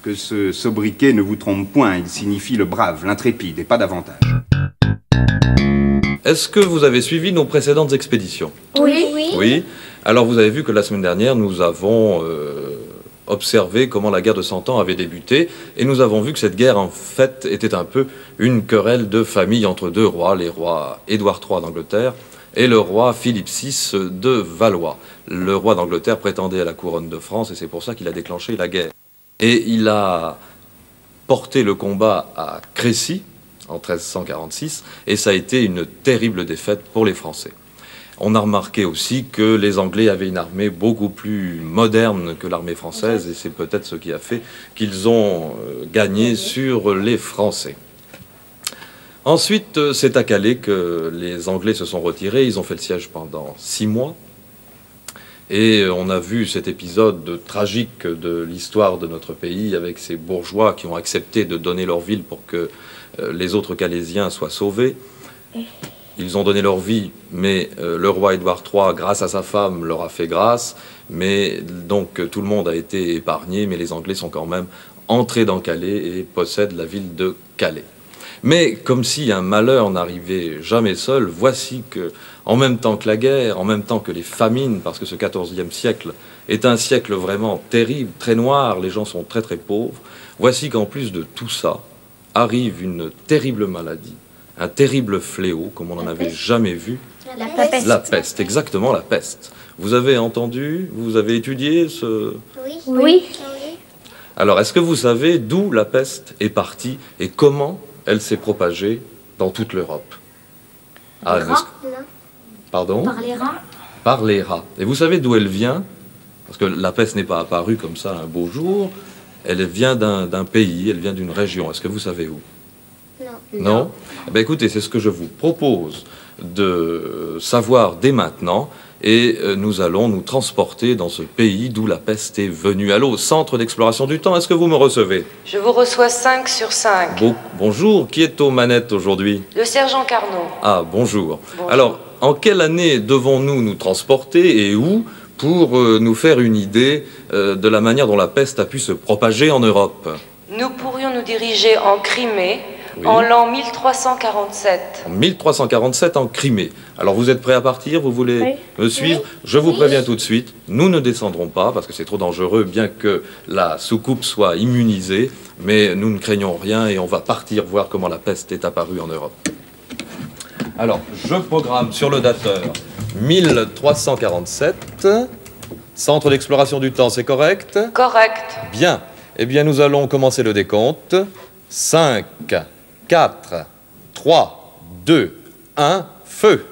Que ce sobriquet ne vous trompe point, il signifie le brave, l'intrépide, et pas davantage. Est-ce que vous avez suivi nos précédentes expéditions? Oui. Oui. Alors vous avez vu que la semaine dernière, nous avons observé comment la guerre de 100 ans avait débuté, et nous avons vu que cette guerre, en fait, était un peu une querelle de famille entre deux rois, les rois Édouard III d'Angleterre et le roi Philippe VI de Valois. Le roi d'Angleterre prétendait à la couronne de France, et c'est pour ça qu'il a déclenché la guerre. Et il a porté le combat à Crécy, en 1346, et ça a été une terrible défaite pour les Français. On a remarqué aussi que les Anglais avaient une armée beaucoup plus moderne que l'armée française, et c'est peut-être ce qui a fait qu'ils ont gagné sur les Français. Ensuite, c'est à Calais que les Anglais se sont retirés. Ils ont fait le siège pendant 6 mois. Et on a vu cet épisode tragique de l'histoire de notre pays avec ces bourgeois qui ont accepté de donner leur ville pour que les autres Calaisiens soient sauvés. Ils ont donné leur vie, mais le roi Édouard III, grâce à sa femme, leur a fait grâce. Mais donc tout le monde a été épargné, mais les Anglais sont quand même entrés dans Calais et possèdent la ville de Calais. Mais comme si un malheur n'arrivait jamais seul, voici que, en même temps que la guerre, en même temps que les famines, parce que ce XIVe siècle est un siècle vraiment terrible, très noir, les gens sont très très pauvres, voici qu'en plus de tout ça, arrive une terrible maladie, un terrible fléau, comme on n'en avait jamais vu. La peste. La peste, exactement la peste. Vous avez entendu, vous avez étudié ce... Oui. Alors, est-ce que vous savez d'où la peste est partie et comment elle s'est propagée dans toute l'Europe? Ah, pardon? Par les rats. Par les rats. Et vous savez d'où elle vient? Parce que la peste n'est pas apparue comme ça un beau jour. Elle vient d'un pays, elle vient d'une région. Est-ce que vous savez où? Non? Eh bien, écoutez, c'est ce que je vous propose de savoir dès maintenant. Et nous allons nous transporter dans ce pays d'où la peste est venue. Allô, Centre d'Exploration du Temps, est-ce que vous me recevez? Je vous reçois 5 sur 5. Bonjour, qui est aux manettes aujourd'hui? Le sergent Carnot. Ah, bonjour. Bonjour. Alors, en quelle année devons-nous nous transporter et où pour nous faire une idée de la manière dont la peste a pu se propager en Europe? Nous pourrions nous diriger en Crimée Oui. en l'an 1347. En 1347 en Crimée. Alors vous êtes prêts à partir? Vous voulez me suivre? Je vous préviens tout de suite, nous ne descendrons pas parce que c'est trop dangereux, bien que la soucoupe soit immunisée, mais nous ne craignons rien et on va partir voir comment la peste est apparue en Europe. Alors, je programme sur le dateur 1347. Centre d'exploration du temps, c'est correct? Correct. Bien. Eh bien, nous allons commencer le décompte. 5, 4, 3, 2, 1, feu!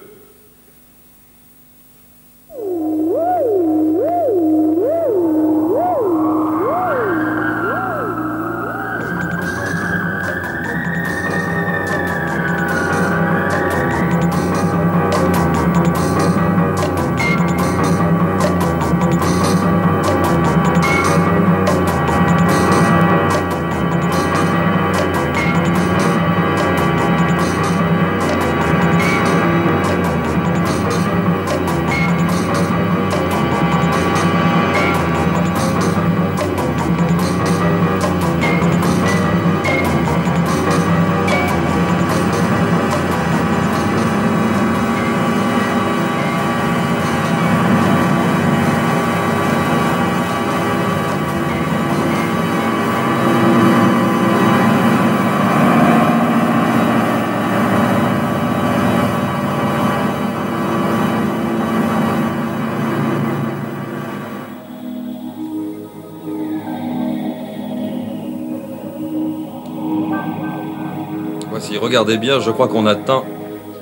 Voici, regardez bien, je crois qu'on atteint...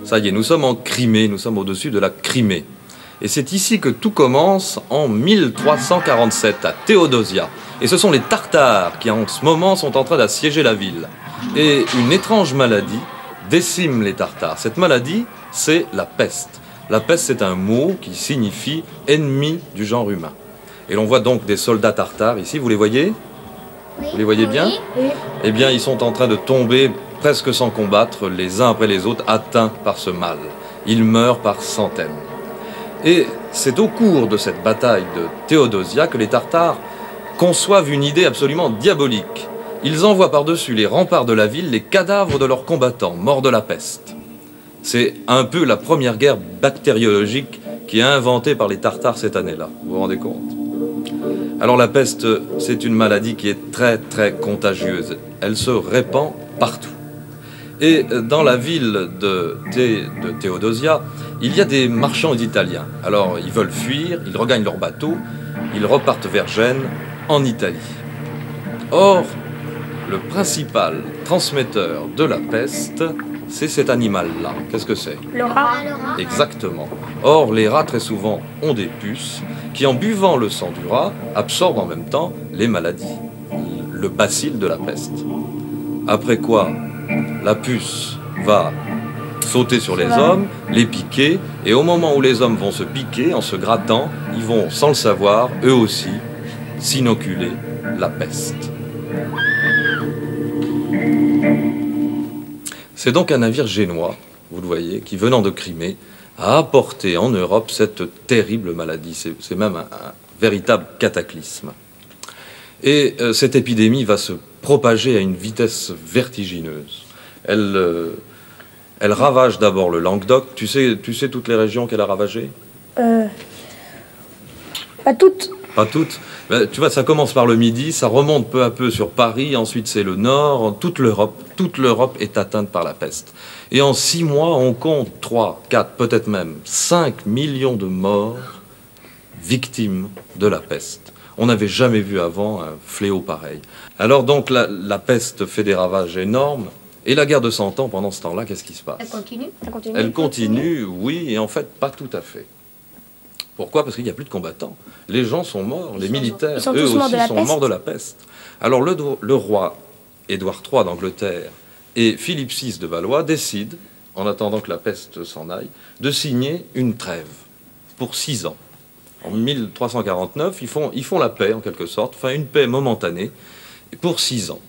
Ça y est, nous sommes en Crimée, nous sommes au-dessus de la Crimée. Et c'est ici que tout commence en 1347, à Théodosia. Et ce sont les Tartares qui, en ce moment, sont en train d'assiéger la ville. Et une étrange maladie décime les Tartares. Cette maladie, c'est la peste. La peste, c'est un mot qui signifie ennemi du genre humain. Et l'on voit donc des soldats tartares ici, vous les voyez? Vous les voyez bien? Eh bien, ils sont en train de tomber presque sans combattre, les uns après les autres, atteints par ce mal. Ils meurent par centaines. Et c'est au cours de cette bataille de Théodosia que les Tartares conçoivent une idée absolument diabolique. Ils envoient par-dessus les remparts de la ville les cadavres de leurs combattants morts de la peste. C'est un peu la première guerre bactériologique qui est inventée par les Tartares cette année-là. Vous vous rendez compte? Alors la peste, c'est une maladie qui est très très contagieuse. Elle se répand partout. Et dans la ville de Théodosia, il y a des marchands italiens. Alors ils veulent fuir, ils regagnent leur bateau, ils repartent vers Gênes, en Italie. Or, le principal transmetteur de la peste, c'est cet animal-là. Qu'est-ce que c'est? Le rat. Exactement. Or, les rats, très souvent, ont des puces qui, en buvant le sang du rat, absorbent en même temps les maladies, le bacille de la peste. Après quoi, la puce va sauter sur les hommes, les piquer, et au moment où les hommes vont se piquer, en se grattant, ils vont, sans le savoir, eux aussi, s'inoculer la peste. C'est donc un navire génois, vous le voyez, qui, venant de Crimée, a apporté en Europe cette terrible maladie. C'est même un véritable cataclysme. Et cette épidémie va se propager à une vitesse vertigineuse. Elle ravage d'abord le Languedoc. Tu sais toutes les régions qu'elle a ravagées? Pas toutes. Pas toutes. Ben, tu vois, ça commence par le Midi, ça remonte peu à peu sur Paris, ensuite c'est le Nord, toute l'Europe est atteinte par la peste. Et en 6 mois, on compte 3, 4, peut-être même 5 millions de morts victimes de la peste. On n'avait jamais vu avant un fléau pareil. Alors donc la peste fait des ravages énormes, et la guerre de 100 ans, pendant ce temps-là, qu'est-ce qui se passe? Elle continue. Elle continue, oui, et en fait, pas tout à fait. Pourquoi? Parce qu'il n'y a plus de combattants. Les gens sont morts, les militaires, eux aussi, sont morts de la peste. Alors le roi Édouard III d'Angleterre et Philippe VI de Valois décident, en attendant que la peste s'en aille, de signer une trêve pour 6 ans. En 1349, ils font la paix, en quelque sorte, enfin une paix momentanée, pour 6 ans.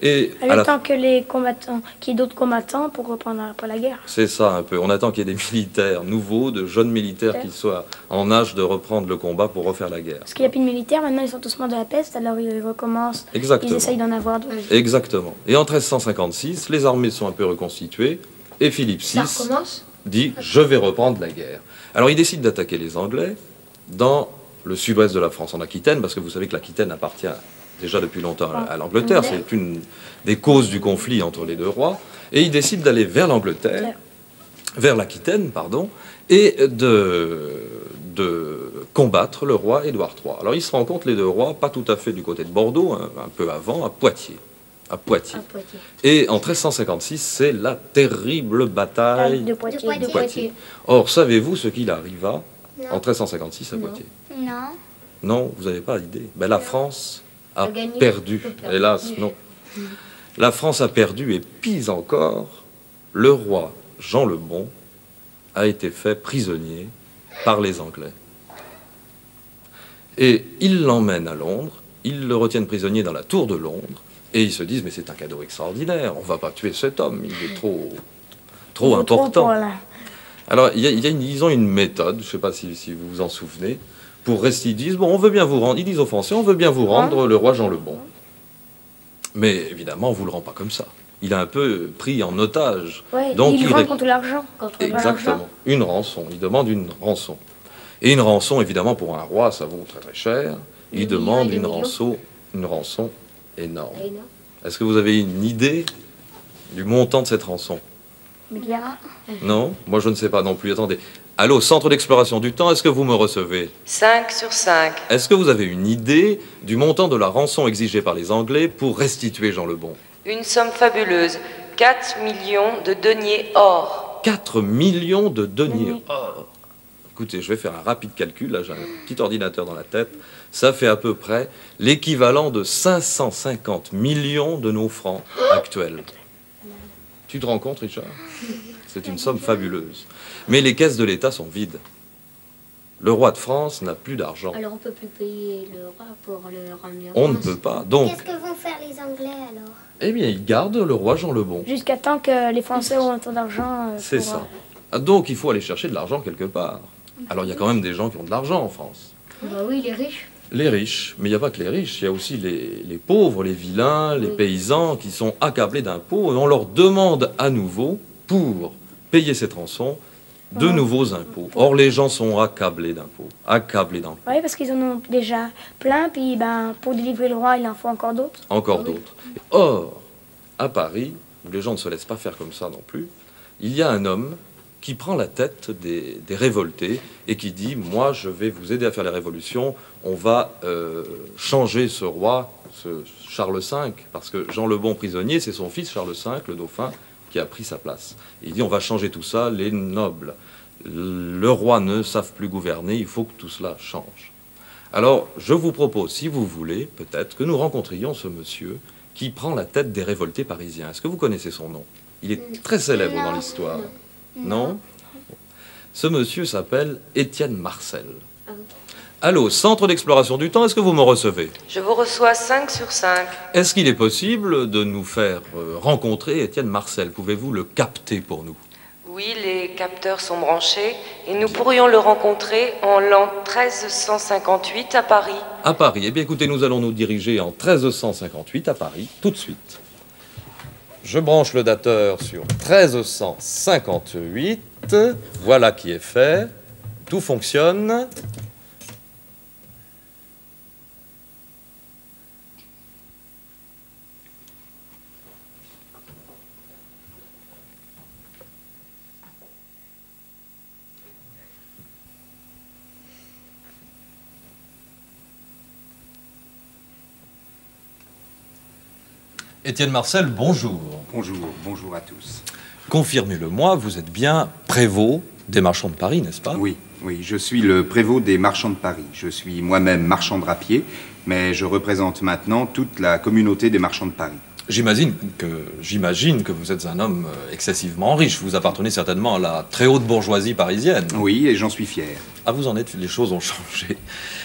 Et le temps que les combattants, qu'il y ait d'autres combattants pour reprendre après la guerre. C'est ça un peu. On attend qu'il y ait des militaires nouveaux, de jeunes militaires qui soient en âge de reprendre le combat pour refaire la guerre. Parce qu'il n'y a plus de militaires, maintenant ils sont tous morts de la peste, alors ils recommencent. Exactement. Ils essayent d'en avoir d'autres. Exactement. Et en 1356, les armées sont un peu reconstituées et Philippe VI dit « je vais reprendre la guerre ». Alors il décide d'attaquer les Anglais dans le sud-ouest de la France, en Aquitaine, parce que vous savez que l'Aquitaine appartient déjà depuis longtemps à l'Angleterre, c'est une des causes du conflit entre les deux rois, et il décide d'aller vers l'Angleterre, vers l'Aquitaine, pardon, et de combattre le roi Édouard III. Alors il se rencontre les deux rois, pas tout à fait du côté de Bordeaux, un peu avant, à Poitiers. Et en 1356, c'est la terrible bataille de Poitiers. Or, savez-vous ce qu'il arriva en 1356 à Poitiers? Non. Non, vous n'avez pas idée. Ben, la France a perdu. Hélas, non. La France a perdu, et pis encore, le roi Jean le Bon a été fait prisonnier par les Anglais. Et ils l'emmènent à Londres, ils le retiennent prisonnier dans la tour de Londres, et ils se disent, mais c'est un cadeau extraordinaire, on ne va pas tuer cet homme, il est trop important. Alors, ils ont une méthode, je ne sais pas si vous vous en souvenez, pour rester, ils disent, bon, on veut bien vous rendre, ils disent aux Français, on veut bien vous rendre le roi Jean le Bon. Mais évidemment, on ne vous le rend pas comme ça. Il a un peu pris en otage. Ouais, donc il rend contre l'argent. Exactement, une rançon, il demande une rançon. Et une rançon, évidemment, pour un roi, ça vaut très très cher. Il demande une rançon énorme. Est-ce que vous avez une idée du montant de cette rançon? Milliards. Non, moi je ne sais pas non plus. Attendez. Allô, Centre d'exploration du temps, est-ce que vous me recevez? 5 sur 5. Est-ce que vous avez une idée du montant de la rançon exigée par les Anglais pour restituer Jean le Bon? Une somme fabuleuse. 4 millions de deniers or. 4 millions de deniers or. Écoutez, je vais faire un rapide calcul, là j'ai un petit ordinateur dans la tête. Ça fait à peu près l'équivalent de 550 millions de nos francs actuels. Tu te rends compte, Richard? C'est une somme fabuleuse. Mais les caisses de l'État sont vides. Le roi de France n'a plus d'argent. Alors on ne peut plus payer le roi pour le ramener en On ne France. peut pas. Donc, Qu'est-ce que vont faire les Anglais alors? eh bien, ils gardent le roi Jean le Bon. Jusqu'à temps que les Français ont un ton d'argent. C'est ça. Donc, il faut aller chercher de l'argent quelque part. Alors, il y a quand même des gens qui ont de l'argent en France. Bah oui, les riches. Les riches, mais il n'y a pas que les riches, il y a aussi les pauvres, les vilains, les paysans qui sont accablés d'impôts et on leur demande à nouveau, pour payer cette rançon, de nouveaux impôts. Or, les gens sont accablés d'impôts, accablés d'impôts. Oui, parce qu'ils en ont déjà plein, puis pour délivrer le roi, il en faut encore d'autres. Encore d'autres. Or, à Paris, où les gens ne se laissent pas faire comme ça non plus, il y a un homme qui prend la tête des révoltés et qui dit « Moi, je vais vous aider à faire la révolution, on va changer ce roi, ce Charles V, parce que Jean le Bon prisonnier, c'est son fils Charles V, le dauphin, qui a pris sa place. » Il dit « On va changer tout ça, les nobles, le roi ne savent plus gouverner, il faut que tout cela change. » Alors, je vous propose, si vous voulez, peut-être, que nous rencontrions ce monsieur qui prend la tête des révoltés parisiens. Est-ce que vous connaissez son nom? Il est très célèbre dans l'histoire. Non? Ce monsieur s'appelle Étienne Marcel. Allô, Centre d'exploration du temps, est-ce que vous me recevez? Je vous reçois 5 sur 5. Est-ce qu'il est possible de nous faire rencontrer Étienne Marcel? Pouvez-vous le capter pour nous? Oui, les capteurs sont branchés et nous pourrions le rencontrer en l'an 1358 à Paris. À Paris. Eh bien, écoutez, nous allons nous diriger en 1358 à Paris, tout de suite. Je branche le dateur sur 1358. Voilà qui est fait. Tout fonctionne. Étienne Marcel, bonjour. Bonjour, bonjour à tous. Confirmez-le-moi, vous êtes bien prévôt des marchands de Paris, n'est-ce pas? Oui, oui, je suis le prévôt des marchands de Paris. Je suis moi-même marchand de drapier, mais je représente maintenant toute la communauté des marchands de Paris. J'imagine que vous êtes un homme excessivement riche. Vous appartenez certainement à la très haute bourgeoisie parisienne. Oui, et j'en suis fier. Ah, vous en êtes, les choses ont changé.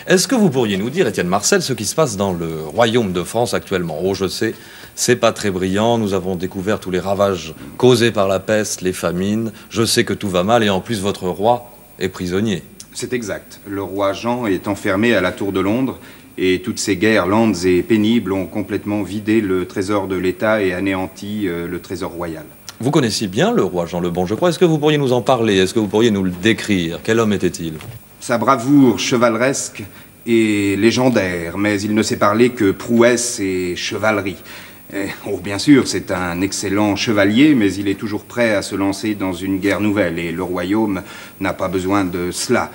Est-ce que vous pourriez nous dire, Étienne Marcel, ce qui se passe dans le royaume de France actuellement? Oh, je sais, c'est pas très brillant. Nous avons découvert tous les ravages causés par la peste, les famines. Je sais que tout va mal et en plus votre roi est prisonnier. C'est exact. Le roi Jean est enfermé à la Tour de Londres et toutes ces guerres lentes et pénibles ont complètement vidé le trésor de l'État et anéanti le trésor royal. Vous connaissiez bien le roi Jean le Bon, je crois. Est-ce que vous pourriez nous en parler? Est-ce que vous pourriez nous le décrire? Quel homme était-il? Sa bravoure chevaleresque est légendaire, mais il ne sait parler que prouesse et chevalerie. Oh, bien sûr, c'est un excellent chevalier, mais il est toujours prêt à se lancer dans une guerre nouvelle, et le royaume n'a pas besoin de cela.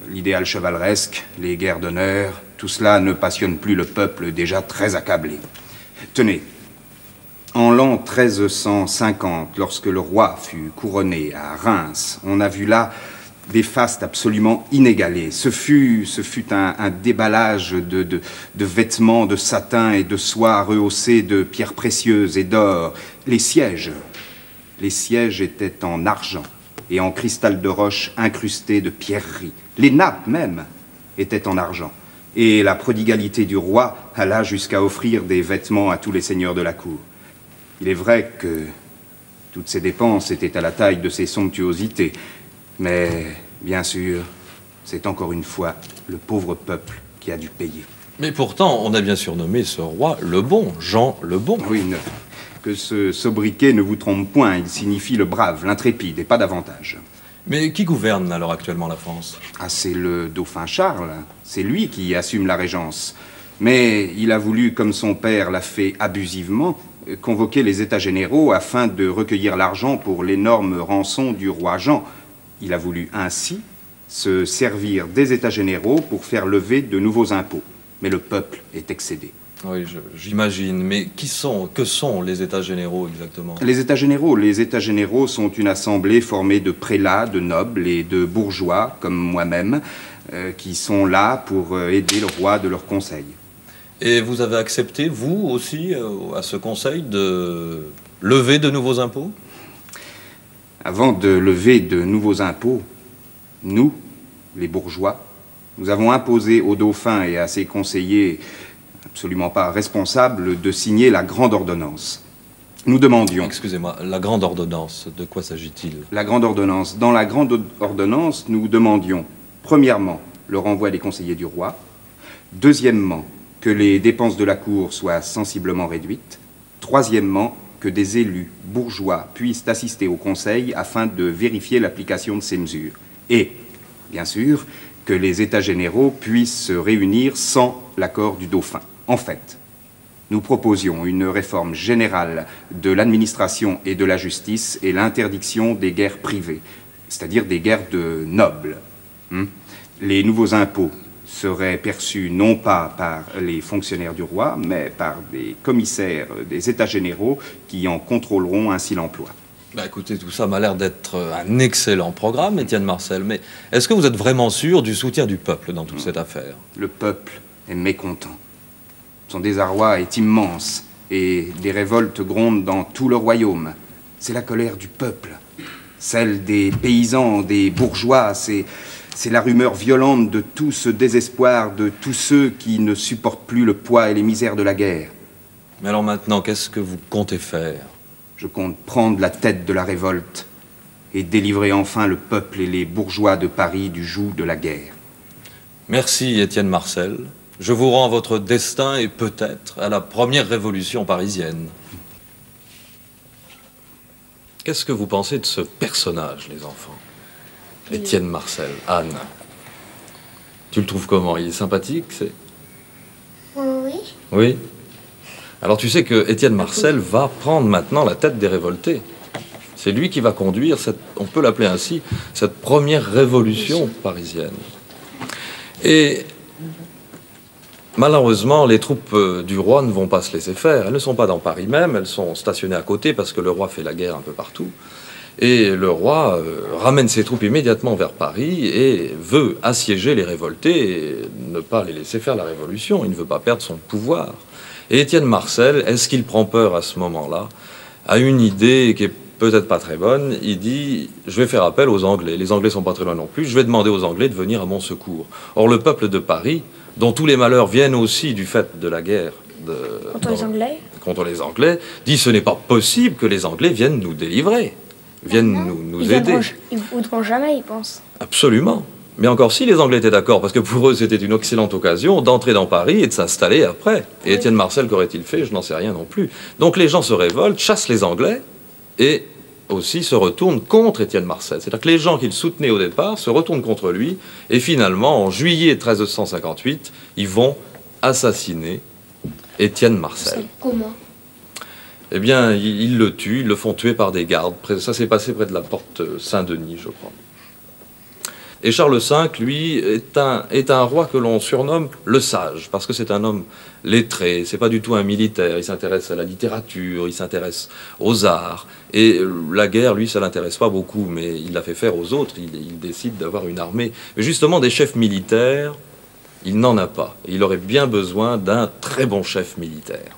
L'idéal chevaleresque, les guerres d'honneur, tout cela ne passionne plus le peuple déjà très accablé. Tenez, en l'an 1350, lorsque le roi fut couronné à Reims, on a vu là des fastes absolument inégalés. Ce fut un déballage de vêtements de satin et de soie rehaussés de pierres précieuses et d'or. Les sièges étaient en argent et en cristal de roche incrusté de pierreries. Les nappes même étaient en argent. Et la prodigalité du roi alla jusqu'à offrir des vêtements à tous les seigneurs de la cour. Il est vrai que toutes ces dépenses étaient à la taille de ces somptuosités, mais bien sûr, c'est encore une fois le pauvre peuple qui a dû payer. Mais pourtant, on a bien surnommé ce roi le Bon, Jean le Bon. Oui, que ce sobriquet ne vous trompe point, il signifie le brave, l'intrépide, et pas davantage. Mais qui gouverne alors actuellement la France? Ah, c'est le dauphin Charles, c'est lui qui assume la régence. Mais il a voulu, comme son père l'a fait abusivement, convoquer les États généraux afin de recueillir l'argent pour l'énorme rançon du roi Jean. Il a voulu ainsi se servir des États généraux pour faire lever de nouveaux impôts. Mais le peuple est excédé. Oui, j'imagine. Mais que sont les États généraux exactement? Les États généraux sont une assemblée formée de prélats, de nobles et de bourgeois, comme moi-même, qui sont là pour aider le roi de leur conseil. Et vous avez accepté, vous aussi, à ce conseil, de lever de nouveaux impôts? Avant de lever de nouveaux impôts, nous, les bourgeois, nous avons imposé au dauphin et à ses conseillers absolument pas responsables de signer la grande ordonnance. Nous demandions... Excusez-moi, la grande ordonnance, de quoi s'agit-il? La grande ordonnance. Dans la grande ordonnance, nous demandions, premièrement, le renvoi des conseillers du roi, Deuxièmement, que les dépenses de la cour soient sensiblement réduites. Troisièmement, que des élus bourgeois puissent assister au Conseil afin de vérifier l'application de ces mesures. Et, bien sûr, que les États généraux puissent se réunir sans l'accord du dauphin. En fait, nous proposions une réforme générale de l'administration et de la justice et l'interdiction des guerres privées, c'est-à-dire des guerres de nobles. Les nouveaux impôts seraient perçus non pas par les fonctionnaires du roi, mais par des commissaires des États généraux qui en contrôleront ainsi l'emploi. Bah écoutez, tout ça m'a l'air d'être un excellent programme, Étienne Marcel, mais est-ce que vous êtes vraiment sûr du soutien du peuple dans toute cette affaire? Le peuple est mécontent. Son désarroi est immense et des révoltes grondent dans tout le royaume. C'est la colère du peuple, celle des paysans, des bourgeois, c'est la rumeur violente de tout ce désespoir, de tous ceux qui ne supportent plus le poids et les misères de la guerre. Mais alors maintenant, qu'est-ce que vous comptez faire? Je compte prendre la tête de la révolte et délivrer enfin le peuple et les bourgeois de Paris du joug de la guerre. Merci, Étienne Marcel. Je vous rends votre destin et peut-être à la première révolution parisienne. Qu'est-ce que vous pensez de ce personnage, les enfants? Étienne Marcel, Anne. Tu le trouves comment? Il est sympathique, c'est? Oui. Oui. Alors tu sais que Étienne Marcel va prendre maintenant la tête des révoltés. C'est lui qui va conduire, on peut l'appeler ainsi, cette première révolution parisienne. Et malheureusement, les troupes du roi ne vont pas se laisser faire. Elles ne sont pas dans Paris même, elles sont stationnées à côté parce que le roi fait la guerre un peu partout. Et le roi ramène ses troupes immédiatement vers Paris et veut assiéger les révoltés et ne pas les laisser faire la révolution. Il ne veut pas perdre son pouvoir. Et Étienne Marcel, est-ce qu'il prend peur à ce moment-là? A une idée qui est peut-être pas très bonne. Il dit, je vais faire appel aux Anglais. Les Anglais sont pas très loin non plus. Je vais demander aux Anglais de venir à mon secours. Or, le peuple de Paris, dont tous les malheurs viennent aussi du fait de la guerre contre les Anglais, dit, ce n'est pas possible que les Anglais viennent nous délivrer, viennent nous aider. Ils ne voudront jamais, ils pensent. Absolument. Mais encore si les Anglais étaient d'accord, parce que pour eux c'était une excellente occasion d'entrer dans Paris et de s'installer après. Et Étienne Marcel, qu'aurait-il fait? Je n'en sais rien non plus. Donc les gens se révoltent, chassent les Anglais et aussi se retournent contre Étienne Marcel. C'est-à-dire que les gens qu'il soutenait au départ se retournent contre lui et finalement, en juillet 1358, ils vont assassiner Étienne Marcel. Comment? Eh bien, ils le tuent, ils le font tuer par des gardes. Ça s'est passé près de la porte Saint-Denis, je crois. Et Charles V, lui, est un roi que l'on surnomme le sage, parce que c'est un homme lettré, c'est pas du tout un militaire, il s'intéresse à la littérature, il s'intéresse aux arts, et la guerre, lui, ça l'intéresse pas beaucoup, mais il l'a fait faire aux autres, il décide d'avoir une armée. Mais justement, des chefs militaires, il n'en a pas. Il aurait bien besoin d'un très bon chef militaire.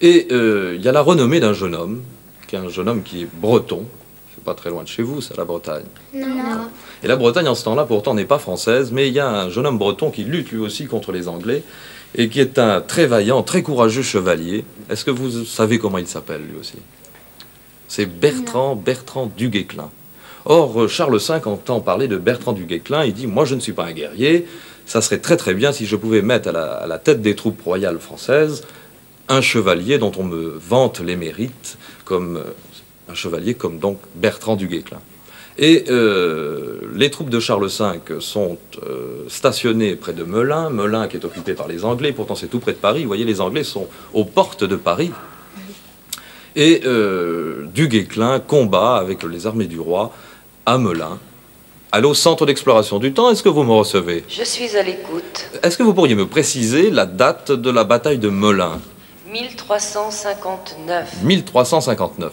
Et il y a la renommée d'un jeune homme, qui est breton. Pas très loin de chez vous, c'est la Bretagne. Non. Et la Bretagne, en ce temps-là, pourtant, n'est pas française, mais il y a un jeune homme breton qui lutte lui aussi contre les Anglais et qui est un très vaillant, très courageux chevalier. Est-ce que vous savez comment il s'appelle, lui aussi? C'est Bertrand du Guesclin. Or, Charles V entend parler de Bertrand du Guesclin. Il dit, moi, je ne suis pas un guerrier. Ça serait très très bien si je pouvais mettre à la tête des troupes royales françaises un chevalier dont on me vante les mérites comme... un chevalier comme donc Bertrand du Guesclin. Et les troupes de Charles V sont stationnées près de Melun, Melun qui est occupé par les Anglais, pourtant c'est tout près de Paris, vous voyez, les Anglais sont aux portes de Paris. Et du Guesclin combat avec les armées du roi à Melun. Allô, centre d'exploration du temps, est-ce que vous me recevez? Je suis à l'écoute. Est-ce que vous pourriez me préciser la date de la bataille de Melun? 1359. 1359.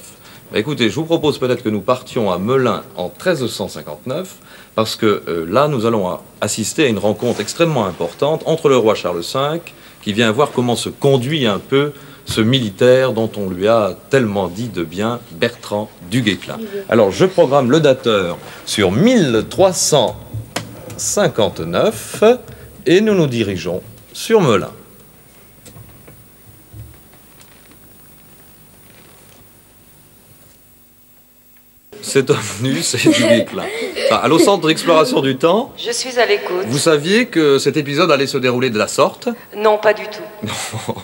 Bah écoutez, je vous propose peut-être que nous partions à Melun en 1359, parce que là, nous allons assister à une rencontre extrêmement importante entre le roi Charles V, qui vient voir comment se conduit un peu ce militaire dont on lui a tellement dit de bien, Bertrand du Guesclin. Alors, je programme le dateur sur 1359, et nous nous dirigeons sur Melun. Cet homme nu, c'est du Guesclin. Enfin, allô, Centre d'exploration du temps. Je suis à l'écoute. Vous saviez que cet épisode allait se dérouler de la sorte? Non, pas du tout.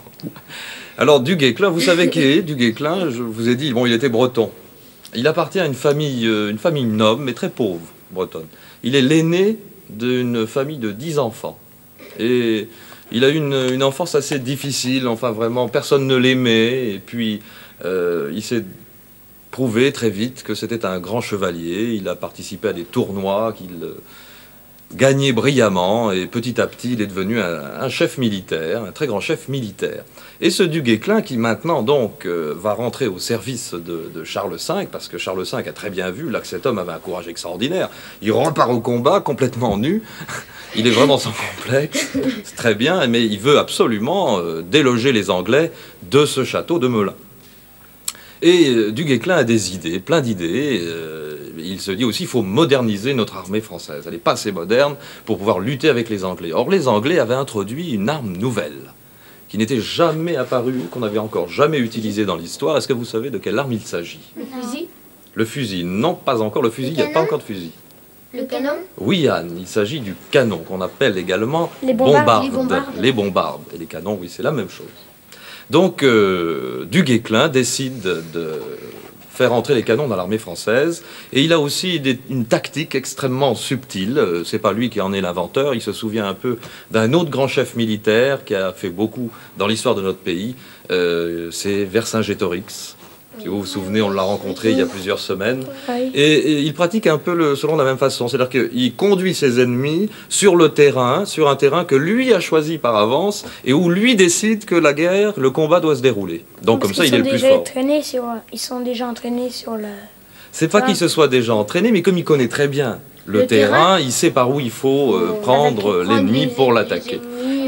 Alors, du Guesclin, vous savez qui est du Guesclin? Je vous ai dit, bon, il était breton. Il appartient à une famille noble, mais très pauvre, bretonne. Il est l'aîné d'une famille de 10 enfants. Et il a eu une enfance assez difficile, enfin vraiment, personne ne l'aimait. Et puis, il s'est prouvé très vite que c'était un grand chevalier. Il a participé à des tournois qu'il gagnait brillamment. Et petit à petit, il est devenu un chef militaire, un très grand chef militaire. Et ce du Guesclin, qui maintenant donc va rentrer au service de Charles V, parce que Charles V a très bien vu là que cet homme avait un courage extraordinaire. Il repart au combat complètement nu. Il est vraiment sans complexe, c'est très bien, mais il veut absolument déloger les Anglais de ce château de Melun. Et du Guesclin a des idées, plein d'idées. Il se dit aussi qu'il faut moderniser notre armée française. Elle n'est pas assez moderne pour pouvoir lutter avec les Anglais. Or, les Anglais avaient introduit une arme nouvelle, qui n'était jamais apparue, qu'on n'avait encore jamais utilisée dans l'histoire. Est-ce que vous savez de quelle arme il s'agit? Le fusil? Le fusil, non, pas encore. Le fusil, il n'y a pas encore de fusil. Le canon? Oui, Anne, il s'agit du canon, qu'on appelle également Les bombardes. Les bombardes. Et les canons, oui, c'est la même chose. Donc, du Guesclin décide de faire entrer les canons dans l'armée française. Et il a aussi une tactique extrêmement subtile. C'est pas lui qui en est l'inventeur. Il se souvient un peu d'un autre grand chef militaire qui a fait beaucoup dans l'histoire de notre pays. C'est Vercingétorix. Si vous vous souvenez, on l'a rencontré il y a plusieurs semaines. Oui. Et il pratique un peu selon la même façon. C'est-à-dire qu'il conduit ses ennemis sur le terrain, sur un terrain que lui a choisi par avance et où lui décide que la guerre, le combat doit se dérouler. Donc comme ça, il est le plus fort. Ils sont déjà entraînés sur le... C'est pas qu'il se soit déjà entraîné, mais comme il connaît très bien le terrain, il sait par où il faut prendre l'ennemi pour l'attaquer.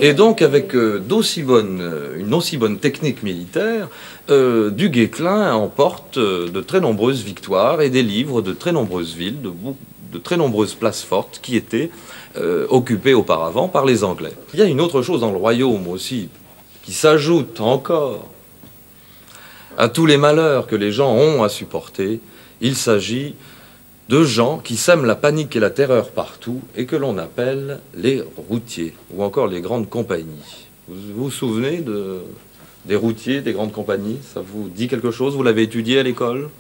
Et donc, avec une aussi bonne technique militaire, du Guesclin emporte de très nombreuses victoires et délivre de très nombreuses villes, de très nombreuses places fortes qui étaient occupées auparavant par les Anglais. Il y a une autre chose dans le royaume aussi, qui s'ajoute encore à tous les malheurs que les gens ont à supporter. Il s'agit de gens qui sèment la panique et la terreur partout et que l'on appelle les routiers ou encore les grandes compagnies. Vous vous souvenez des routiers, des grandes compagnies? Ça vous dit quelque chose? Vous l'avez étudié à l'école?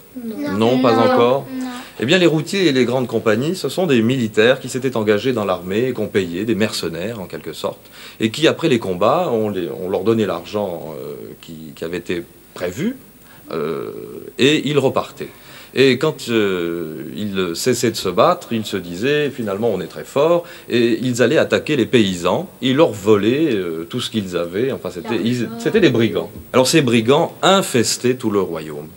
Non, pas encore. Non. Eh bien, les routiers et les grandes compagnies, ce sont des militaires qui s'étaient engagés dans l'armée et qu'on payait, des mercenaires en quelque sorte, et qui, après les combats, on leur donnait l'argent qui avait été prévu et ils repartaient. Et quand ils cessaient de se battre, ils se disaient finalement on est très fort, et ils allaient attaquer les paysans, ils leur volaient tout ce qu'ils avaient, enfin c'était des brigands. Alors ces brigands infestaient tout le royaume.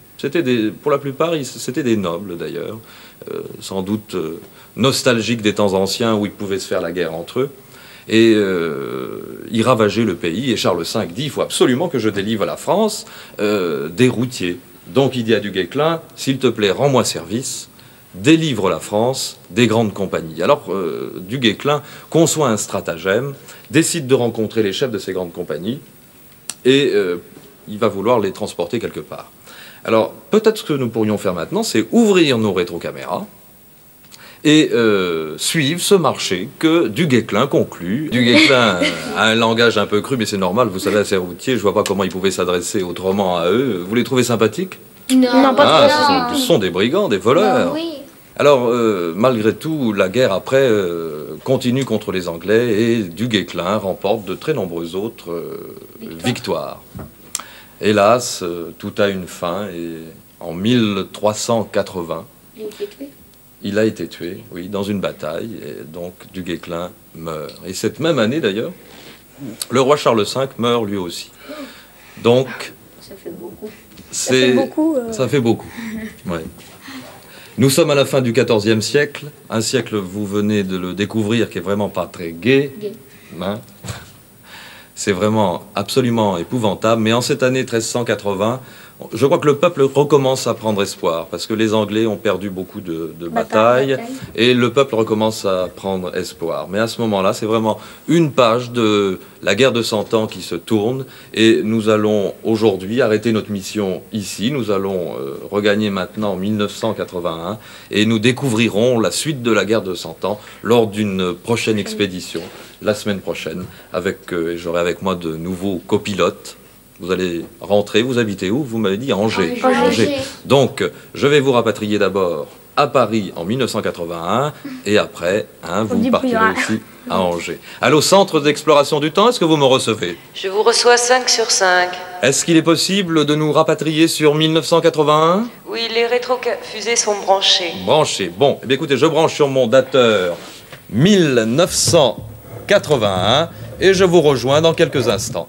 Pour la plupart, c'était des nobles d'ailleurs, sans doute nostalgiques des temps anciens où ils pouvaient se faire la guerre entre eux. Et ils ravageaient le pays, et Charles V dit il faut absolument que je délivre la France des routiers. Donc il dit à du Guesclin, s'il te plaît, rends-moi service, délivre la France des grandes compagnies. Alors du Guesclin conçoit un stratagème, décide de rencontrer les chefs de ces grandes compagnies, et il va vouloir les transporter quelque part. Alors peut-être ce que nous pourrions faire maintenant, c'est ouvrir nos rétrocaméras, et suivre ce marché que du Guesclin conclut. Du Guesclin a un langage un peu cru, mais c'est normal, vous savez, à ces routiers, je vois pas comment ils pouvaient s'adresser autrement à eux. Vous les trouvez sympathiques? Non, pas trop. Ce sont des brigands, des voleurs. Oui. Alors, malgré tout, la guerre après continue contre les Anglais et du Guesclin remporte de très nombreuses autres victoires. Hélas, tout a une fin et en 1380, Il a été tué. il a été tué, oui, dans une bataille, et donc du Guesclin meurt. Et cette même année d'ailleurs, le roi Charles V meurt lui aussi. Donc, Ça fait beaucoup. ça fait beaucoup. Ouais. Nous sommes à la fin du XIVe siècle, un siècle, vous venez de le découvrir, qui est vraiment pas très gai. Gai. Hein. C'est vraiment absolument épouvantable. Mais en cette année 1380, je crois que le peuple recommence à prendre espoir, parce que les Anglais ont perdu beaucoup de batailles, et le peuple recommence à prendre espoir. Mais à ce moment-là, c'est vraiment une page de la guerre de 100 ans qui se tourne, et nous allons aujourd'hui arrêter notre mission ici. Nous allons regagner maintenant en 1981, et nous découvrirons la suite de la guerre de 100 ans lors d'une prochaine expédition, la semaine prochaine, j'aurai avec moi de nouveaux copilotes. Vous allez rentrer, vous habitez où? Vous m'avez dit à Angers. Angers. Donc, je vais vous rapatrier d'abord à Paris en 1981, et après, vous partirez aussi à Angers. Allez au centre d'exploration du temps, est-ce que vous me recevez? Je vous reçois 5 sur 5. Est-ce qu'il est possible de nous rapatrier sur 1981? Oui, les rétrofusées sont branchées. Branchées. Bon, eh bien, écoutez, je branche sur mon dateur 1981, et je vous rejoins dans quelques instants.